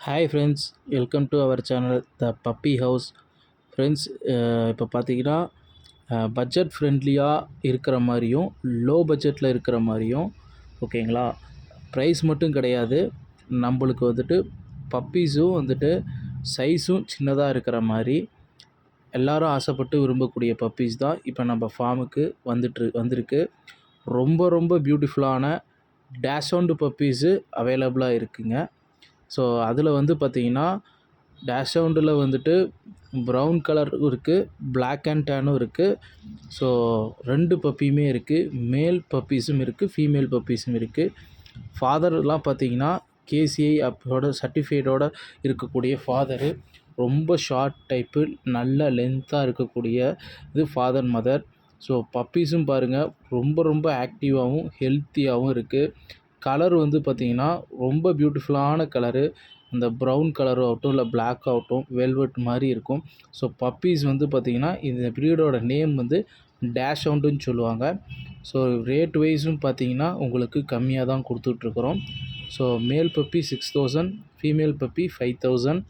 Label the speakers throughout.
Speaker 1: Hi friends, welcome to our channel the puppy house. Friends, இப்போ பார்த்தீங்கன்னா budget ஃப்ரெண்ட்லியாக இருக்கிற மாதிரியும் லோ பட்ஜெட்டில் இருக்கிற மாதிரியும் ஓகேங்களா, ப்ரைஸ் மட்டும் கிடையாது, நம்மளுக்கு வந்துட்டு பப்பீஸும் வந்துட்டு சைஸும் சின்னதாக இருக்கிற மாதிரி எல்லாரும் ஆசைப்பட்டு விரும்பக்கூடிய பப்பீஸ் தான் இப்போ நம்ம ஃபார்முக்கு வந்திருக்கு. ரொம்ப ரொம்ப பியூட்டிஃபுல்லான டேஷவுண்டு பப்பீஸு அவைலபிளாக இருக்குங்க. ஸோ அதில் வந்து பார்த்திங்கன்னா டேஷவுண்டில் வந்துட்டு ப்ரௌன் கலர் இருக்குது, பிளாக் அண்ட் டேனும் இருக்குது. ஸோ 2 பப்பியுமே இருக்குது, மேல் பப்பீஸும் இருக்குது, ஃபீமேல் பப்பீஸும் இருக்குது. ஃபாதர்லாம் பார்த்திங்கன்னா கேசிஐ அப்போட சர்டிஃபைடோடு இருக்கக்கூடிய ஃபாதரு. ரொம்ப ஷார்ட் டைப்பு, நல்ல லென்த்தாக இருக்கக்கூடிய இது ஃபாதர் மதர். ஸோ பப்பீஸும் பாருங்கள் ரொம்ப ரொம்ப ஆக்டிவாகவும் ஹெல்த்தியாகவும் இருக்குது. கலர் வந்து பார்த்திங்கன்னா ரொம்ப பியூட்டிஃபுல்லான கலரு. அந்த ப்ரௌன் கலர் ஆகட்டும் இல்லை பிளாக் ஆகட்டும் வெல்வெட் மாதிரி இருக்கும். ஸோ பப்பீஸ் வந்து பார்த்திங்கன்னா இந்த ப்ரீடோட நேம் வந்து டேஷவுண்டுன்னு சொல்லுவாங்க. ஸோ ரேட் வைஸும் பார்த்திங்கன்னா உங்களுக்கு கம்மியாக தான் கொடுத்துட்ருக்குறோம். So male puppy 6000, female puppy 5000.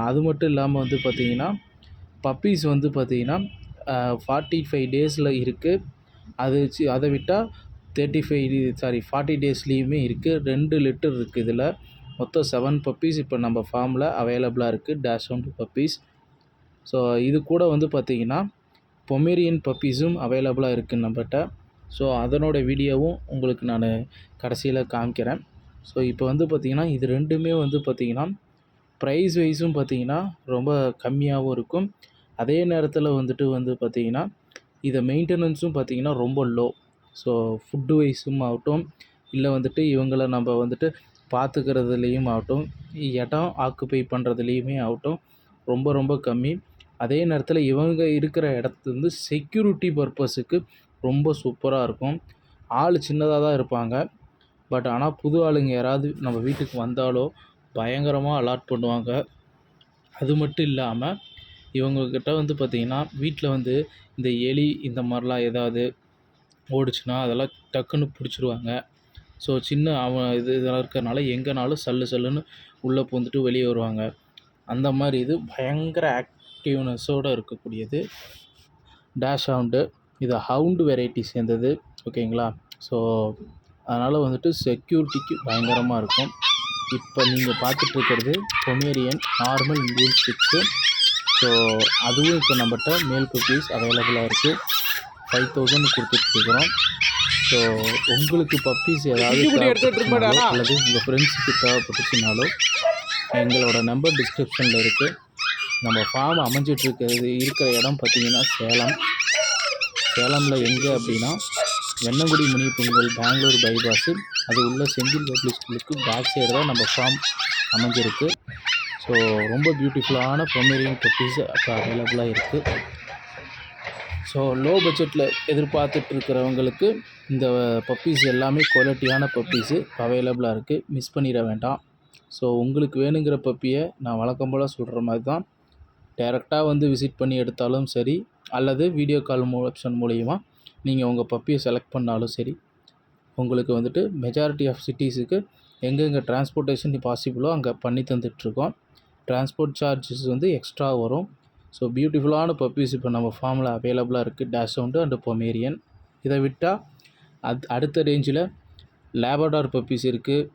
Speaker 1: அது மட்டும் இல்லாமல் வந்து பார்த்திங்கன்னா பப்பீஸ் வந்து பார்த்திங்கன்னா 45 டேஸில் இருக்குது. அதை விட்டால் 40 டேஸ்லேயுமே இருக்குது. 2 லிட்டர் இருக்குது. இதில் மொத்தம் 7 பப்பீஸ் இப்போ நம்ம ஃபார்மில் அவைலபிளாக இருக்குது, டேஷவுண்ட் பப்பீஸ். ஸோ இது கூட வந்து பார்த்திங்கன்னா பொமேரியன் பப்பீஸும் அவைலபிளாக இருக்குது நம்மகிட்ட. ஸோ அதனோட வீடியோவும் உங்களுக்கு நான் கடைசியில் காமிக்கிறேன். ஸோ இப்போ வந்து பார்த்திங்கன்னா இது ரெண்டுமே வந்து பார்த்திங்கன்னா ப்ரைஸ் வைஸும் பார்த்திங்கன்னா ரொம்ப கம்மியாகவும் இருக்கும். அதே நேரத்தில் வந்துட்டு பார்த்திங்கன்னா இதை மெயின்டெனன்ஸும் பார்த்திங்கன்னா ரொம்ப லோ. ஸோ ஃபுட்டு வைஸும் ஆகட்டும் இல்லை வந்துட்டு இவங்கள நம்ம வந்துட்டு பார்த்துக்கிறதுலேயும் ஆகட்டும், இடம் ஆக்குப்பை பண்ணுறதுலேயுமே ஆகட்டும் ரொம்ப ரொம்ப கம்மி. அதே நேரத்தில் இவங்க இருக்கிற இடத்துல வந்து செக்யூரிட்டி பர்பஸுக்கு ரொம்ப சூப்பராக இருக்கும். ஆள் சின்னதாக தான் இருப்பாங்க, பட் ஆனால் புது ஆளுங்க யாராவது நம்ம வீட்டுக்கு வந்தாலோ பயங்கரமாக அலாட் பண்ணுவாங்க. அது மட்டும் இல்லாமல் இவங்கக்கிட்ட வந்து பார்த்திங்கன்னா வீட்டில் வந்து இந்த எலி இந்த மாதிரிலாம் ஏதாவது ஓடிச்சுன்னா அதெல்லாம் டக்குன்னு பிடிச்சிருவாங்க. ஸோ சின்ன இதெல்லாம் இருக்கிறனால எங்கேனாலும் சல்லுன்னு உள்ளே பூந்துட்டு வெளியே வருவாங்க. அந்த மாதிரி இது பயங்கர ஆக்டிவ்னஸோடு இருக்கக்கூடியது டேஷவுண்டு. இது ஹவுண்டு வெரைட்டி சேர்ந்தது ஓகேங்களா. ஸோ அதனால் வந்துட்டு செக்யூரிட்டிக்கு பயங்கரமாக இருக்கும். இப்போ நீங்கள் பார்த்துட்ருக்கிறது Pomeranian normal Indian sticks. So அதுவும் இப்போ நம்மகிட்ட மேல் பப்பீஸ் அவைலபிளாக இருக்குது. 5000 கொடுத்துட்ருக்குறோம். ஸோ உங்களுக்கு பப்பீஸ் ஏதாவது தேவைப்பட்டுச்சுனாலோ அல்லது உங்கள் ஃப்ரெண்ட்ஸுக்கு தேவைப்பட்டுச்சுனாலோ எங்களோட நம்பர் டிஸ்கிரிப்ஷனில் இருக்குது. நம்ம ஃபார்ம் இருக்கிற இடம் பார்த்திங்கன்னா சேலமில் எங்கே அப்படின்னா வெண்ணங்குடி முனியப்பொங்கல் பெங்களூர் பைபாஸு. அது உள்ள செந்தில் பப்ளிக் ஸ்கூலுக்கு பேக் சைடு தான் நம்ம ஃபார்ம் அமைஞ்சிருக்கு. ஸோ ரொம்ப பியூட்டிஃபுல்லான பொமேரியன் பப்பீஸ் அப்போ அவைலபிளாக இருக்குது. ஸோ லோ பட்ஜெட்டில் எதிர்பார்த்துட்ருக்கிறவங்களுக்கு இந்த பப்பீஸ் எல்லாமே குவாலிட்டியான பப்பீஸு அவைலபிளாக இருக்குது, மிஸ் பண்ணிட வேண்டாம். ஸோ உங்களுக்கு வேணுங்கிற பப்பியை நான் வழக்கம் போல் சொல்கிற மாதிரி தான் டைரெக்டாக வந்து விசிட் பண்ணி எடுத்தாலும் சரி, அல்லது வீடியோ கால் ஆப்ஷன் மூலிமா நீங்கள் உங்கள் பப்பியை செலக்ட் பண்ணாலும் சரி, உங்களுக்கு வந்துட்டு மெஜாரிட்டி ஆஃப் சிட்டிஸுக்கு எங்கெங்கே டிரான்ஸ்போர்ட்டேஷன் பாசிபிளோ அங்கே பண்ணி தந்துட்டுருக்கோம். டிரான்ஸ்போர்ட் சார்ஜஸ் வந்து எக்ஸ்ட்ரா வரும். ஸோ பியூட்டிஃபுல்லான பப்பீஸ் இப்போ நம்ம ஃபார்மில் அவைலபிளாக இருக்குது, டேஷவுண்டு அண்டு பொமேரியன். இதை விட்டால் அடுத்த ரேஞ்சில் லேபடார் பப்பீஸ் இருக்குது,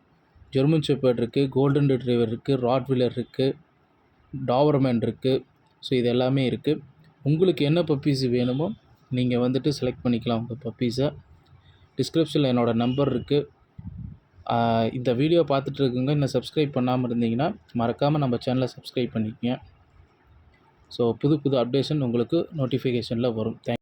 Speaker 1: ஜெர்மன் ஷெப்பர்ட் இருக்குது, கோல்டன் ரிட்ரீவர் இருக்குது, ராட்வீலர் இருக்குது, டாபர்மேன் இருக்குது. ஸோ இது எல்லாமே இருக்குது. உங்களுக்கு என்ன பப்பீஸ் வேணுமோ நீங்கள் வந்துட்டு செலக்ட் பண்ணிக்கலாம் உங்கள் பப்பீஸை. டிஸ்கிரிப்ஷனில் என்னோடய நம்பர் இருக்குது. இந்த வீடியோ பார்த்துட்ருக்குங்க, இன்னும் சப்ஸ்கிரைப் பண்ணாமல் இருந்தீங்கன்னா மறக்காமல் நம்ம சேனலை சப்ஸ்கிரைப் பண்ணிக்கங்க. ஸோ புது அப்டேஷன் உங்களுக்கு நோட்டிஃபிகேஷனில் வரும்.